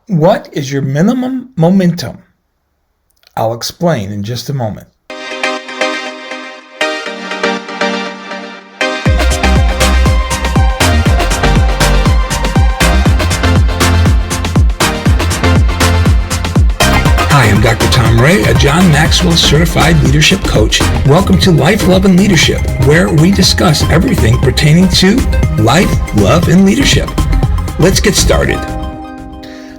What is your minimum momentum? I'll explain in just a moment. Hi, I'm Dr. Tom Ray, a John Maxwell certified leadership coach. Welcome to Life, Love, and Leadership, where we discuss everything pertaining to life, love, and leadership. Let's get started.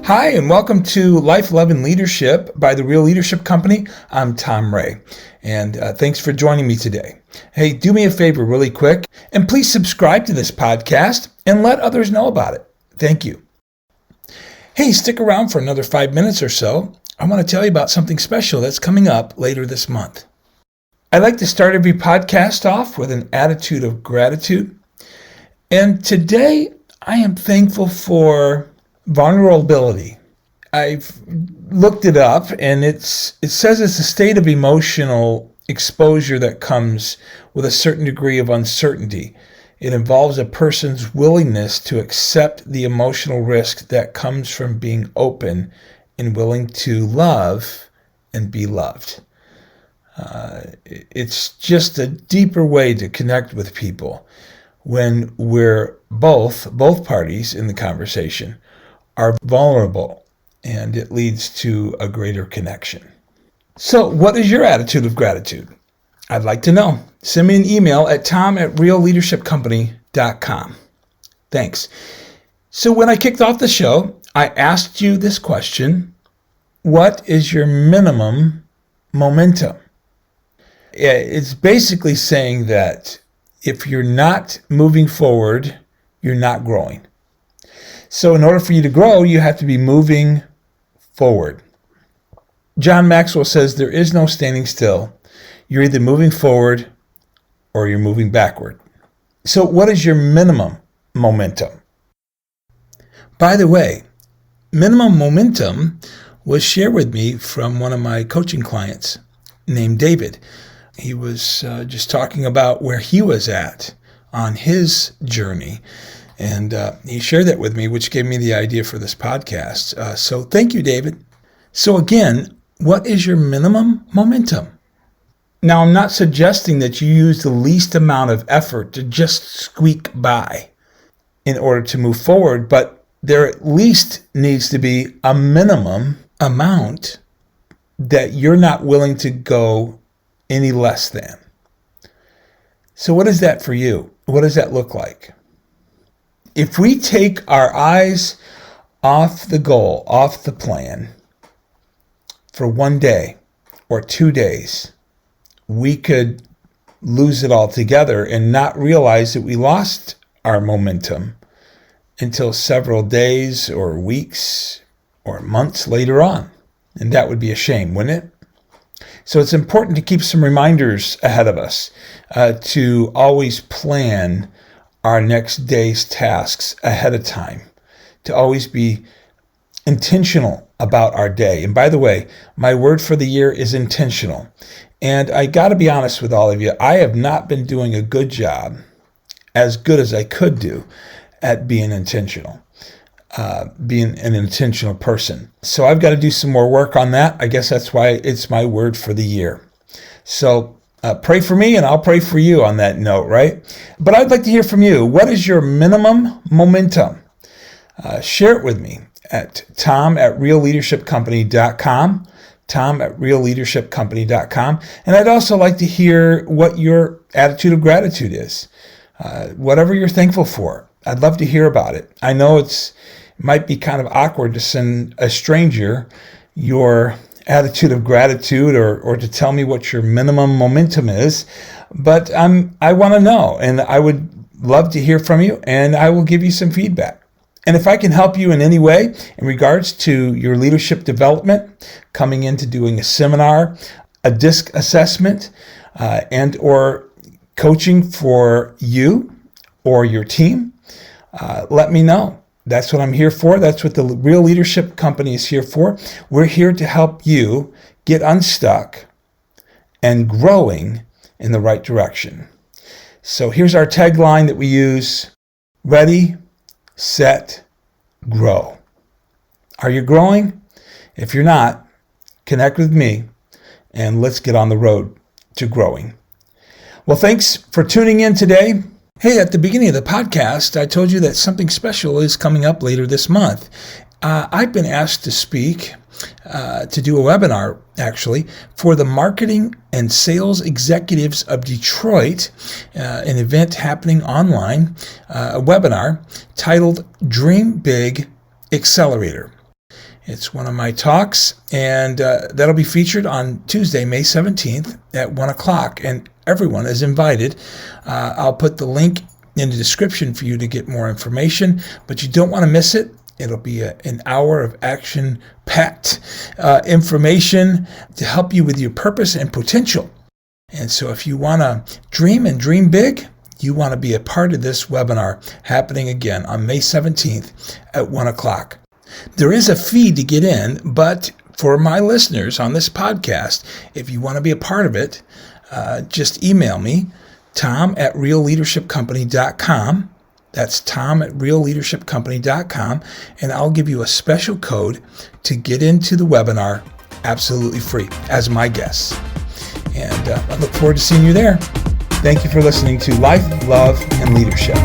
Hi, and welcome to Life, Love, and Leadership by the Real Leadership Company. I'm Tom Ray, and thanks for joining me today. Hey, do me a favor really quick, and please subscribe to this podcast and let others know about it. Thank you. Hey, stick around for another 5 minutes or so. I want to tell you about something special that's coming up later this month. I like to start every podcast off with an attitude of gratitude. And today, I am thankful for vulnerability. I've looked it up, and it says it's a state of emotional exposure that comes with a certain degree of uncertainty. It involves a person's willingness to accept the emotional risk that comes from being open and willing to love and be loved. It's just a deeper way to connect with people when we're both parties in the conversation are vulnerable, and it leads to a greater connection. So what is your attitude of gratitude? I'd like to know. Send me an email at tom@realleadershipcompany.com. Thanks. So when I kicked off the show, I asked you this question: what is your minimum momentum? It's basically saying that if you're not moving forward, you're not growing. So in order for you to grow, you have to be moving forward. John Maxwell says there is no standing still. You're either moving forward or you're moving backward. So what is your minimum momentum? By the way, minimum momentum was shared with me from one of my coaching clients named David. He was just talking about where he was at on his journey, and he shared that with me, which gave me the idea for this podcast. So thank you, David. So again, what is your minimum momentum? Now, I'm not suggesting that you use the least amount of effort to just squeak by in order to move forward, but there at least needs to be a minimum amount that you're not willing to go any less than. So what is that for you? What does that look like? If we take our eyes off the goal, off the plan, for 1 day or 2 days, we could lose it altogether and not realize that we lost our momentum until several days or weeks or months later on. And that would be a shame, wouldn't it? So it's important to keep some reminders ahead of us, to always plan our next day's tasks ahead of time, to always be intentional about our day. And by the way, my word for the year is intentional. And I got to be honest with all of you, I have not been doing a good job, as good as I could do, at being intentional, being an intentional person. So I've got to do some more work on that. I guess that's why it's my word for the year. So pray for me, and I'll pray for you on that note, right? But I'd like to hear from you. What is your minimum momentum? Share it with me at tom@realleadershipcompany.com, tom@realleadershipcompany.com. And I'd also like to hear what your attitude of gratitude is. Whatever you're thankful for, I'd love to hear about it. I know it might be kind of awkward to send a stranger your attitude of gratitude or to tell me what your minimum momentum is, but I want to know, and I would love to hear from you, and I will give you some feedback. And if I can help you in any way in regards to your leadership development, coming into doing a seminar, a DISC assessment, and or coaching for you or your team, let me know. That's what I'm here for. That's what the Real Leadership Company is here for. We're here to help you get unstuck and growing in the right direction. So here's our tagline that we use: ready, set, grow. Are you growing? If you're not, connect with me and let's get on the road to growing. Well, thanks for tuning in today. Hey, at the beginning of the podcast, I told you that something special is coming up later this month. I've been asked to speak, to do a webinar, actually, for the Marketing and Sales Executives of Detroit, an event happening online, a webinar titled Dream Big, Accelerator. It's one of my talks, and that'll be featured on Tuesday, May 17th at 1 o'clock, and everyone is invited. I'll put the link in the description for you to get more information, but you don't want to miss it. It'll be an hour of action-packed information to help you with your purpose and potential. And so if you want to dream and dream big, you want to be a part of this webinar happening again on May 17th at 1 o'clock. There is a fee to get in, but for my listeners on this podcast, if you want to be a part of it, just email me, tom@realleadershipcompany.com. That's tom@realleadershipcompany.com, and I'll give you a special code to get into the webinar absolutely free as my guest. And I look forward to seeing you there. Thank you for listening to Life, Love, and Leadership.